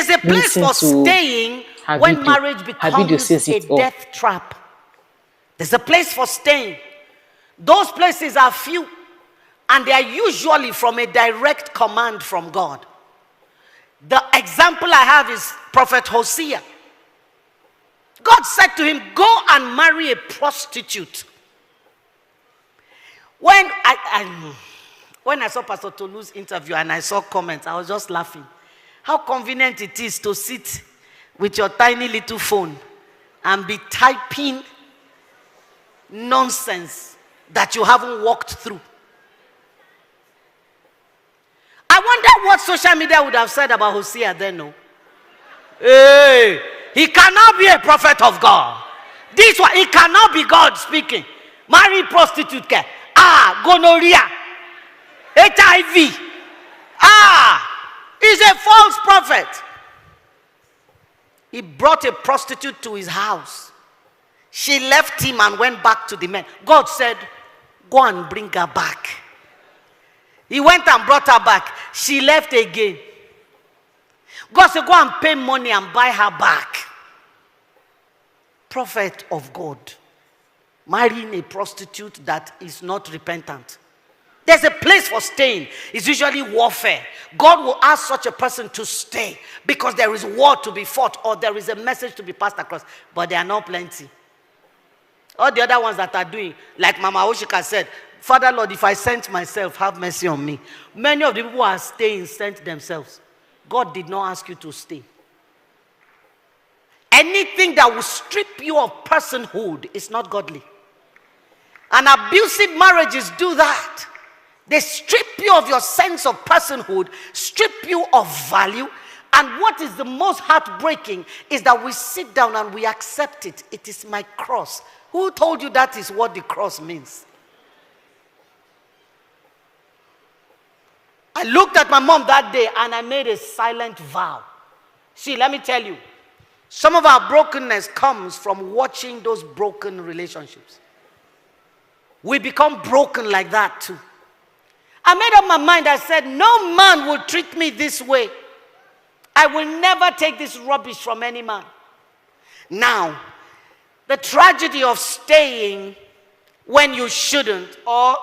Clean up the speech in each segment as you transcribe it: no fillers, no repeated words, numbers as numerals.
There's a place for staying when marriage becomes a death trap. There's a place for staying. Those places are few, and they are usually from a direct command from God. The example I have is Prophet Hosea. God said to him, go and marry a prostitute. When I saw Pastor Tolu's interview and I saw comments, I was just laughing. How convenient it is to sit with your tiny little phone and be typing nonsense that you haven't walked through. I wonder what social media would have said about Hosea then, no? Hey, he cannot be a prophet of God. This one, he cannot be God speaking. Marry prostitute, gonorrhea, HIV. He's a false prophet. He brought a prostitute to his house. She left him and went back to the men. God said, go and bring her back. He went and brought her back. She left again. God said, go and pay money and buy her back. Prophet of God, marrying a prostitute that is not repentant. There's a place for staying. It's usually warfare. God will ask such a person to stay because there is war to be fought or there is a message to be passed across. But there are not plenty. All the other ones that are doing, like Mama Oshika said, Father Lord, if I sent myself, have mercy on me. Many of the people who are staying sent themselves. God did not ask you to stay. Anything that will strip you of personhood is not godly. And abusive marriages do that. They strip you of your sense of personhood, strip you of value. And what is the most heartbreaking is that we sit down and we accept it. It is my cross. Who told you that is what the cross means? I looked at my mom that day and I made a silent vow. See, let me tell you, some of our brokenness comes from watching those broken relationships. We become broken like that too. I made up my mind. I said, no man will treat me this way. I will never take this rubbish from any man. Now, the tragedy of staying when you shouldn't, or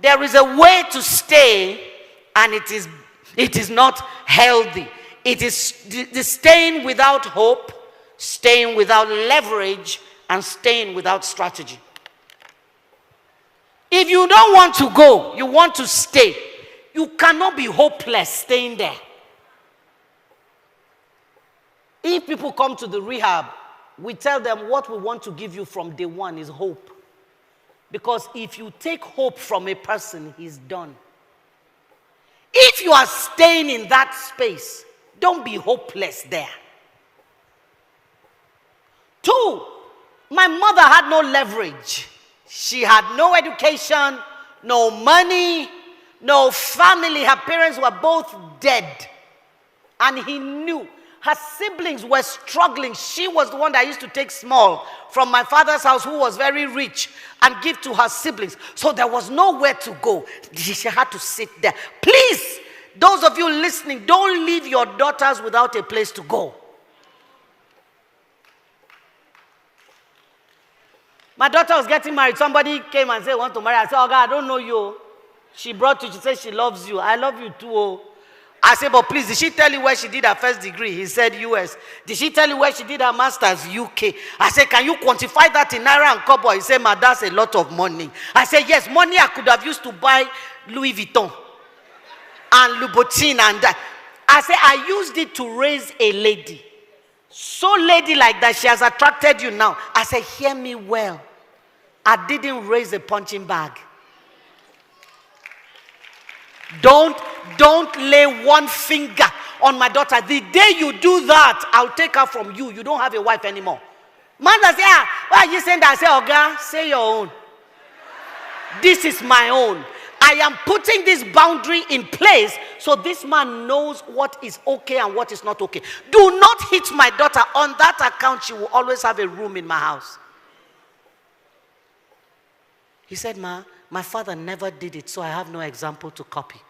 there is a way to stay and it is not healthy. It is the staying without hope, staying without leverage, and staying without strategy. If you don't want to go, you want to stay, you cannot be hopeless staying there. If people come to the rehab, we tell them what we want to give you from day one is hope. Because if you take hope from a person, he's done. If you are staying in that space, don't be hopeless there. 2, my mother had no leverage. She had no education, no money, no family. Her parents were both dead. And he knew. Her siblings were struggling. She was the one that used to take small from my father's house, who was very rich, and give to her siblings. So there was nowhere to go. She had to sit there. Please, those of you listening, don't leave your daughters without a place to go. My daughter was getting married. Somebody came and said, want to marry. I said, oh God, I don't know you. She brought you. She said she loves you. I love you too. Oh. I said, but please, did she tell you where she did her first degree? He said, US. Did she tell you where she did her master's? UK. I said, can you quantify that in naira and kobo? He said, ma, that's a lot of money. I said, yes, money I could have used to buy Louis Vuitton and Louboutin and that. I said, I used it to raise a lady. So lady like that, she has attracted you now. I said, hear me well. I didn't raise a punching bag. Don't lay one finger on my daughter. The day you do that, I'll take her from you. You don't have a wife anymore. Man that say, why are you saying that? I say, oh God, say your own. This is my own. I am putting this boundary in place so this man knows what is okay and what is not okay. Do not hit my daughter. On that account, she will always have a room in my house. He said, ma, my father never did it, so I have no example to copy.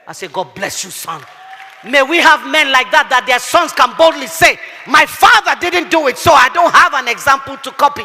I said, God bless you, son. May we have men like that their sons can boldly say, my father didn't do it, so I don't have an example to copy.